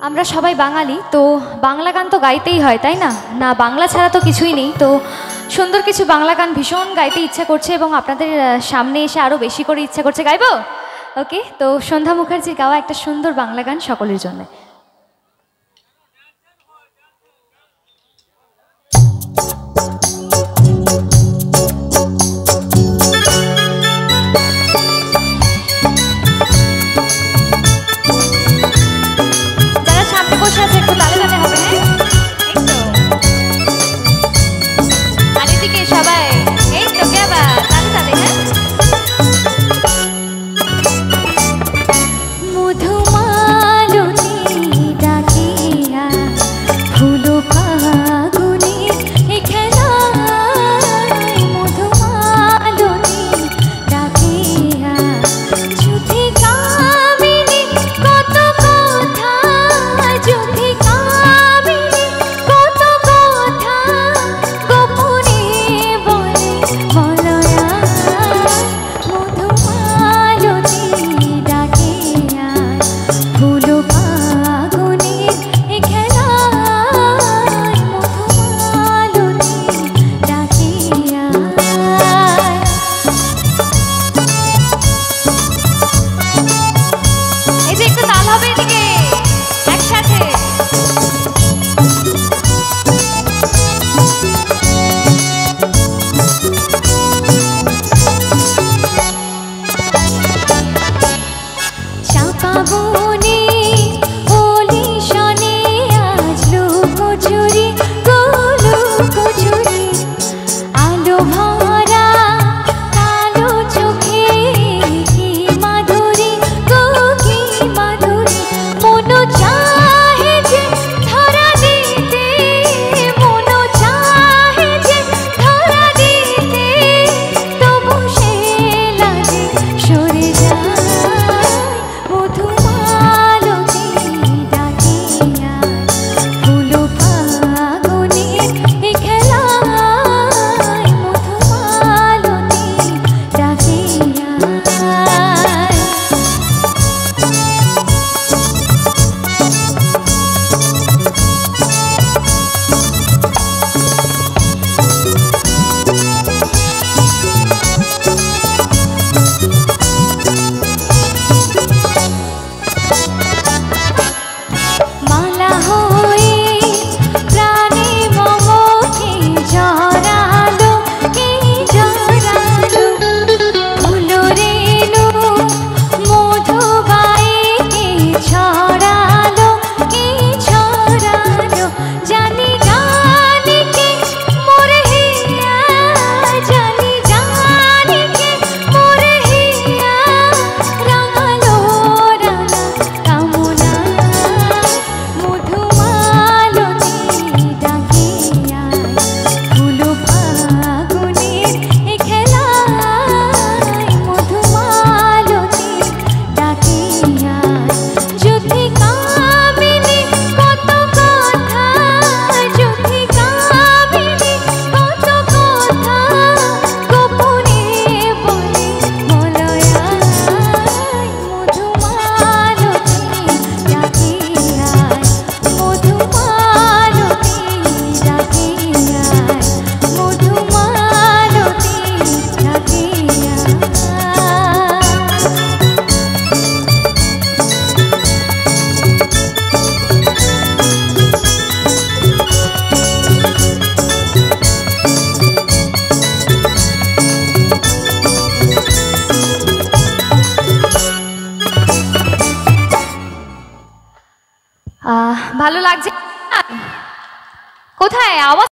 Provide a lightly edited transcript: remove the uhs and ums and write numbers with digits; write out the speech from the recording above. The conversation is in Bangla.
আমরা সবাই বাঙালি, তো বাংলা গান তো গাইতেই হয়, তাই না? না বাংলা ছাড়া তো কিছুই নেই। তো সুন্দর কিছু বাংলা গান ভীষণ গাইতে ইচ্ছা করছে এবং আপনাদের সামনে এসে আরও বেশি করে ইচ্ছা করছে গাইবো। ওকে, তো সন্ধ্যা মুখার্জির গাওয়া একটা সুন্দর বাংলা গান সকলের জন্য। ভালো লাগছে? কোথায় আওয়াজ?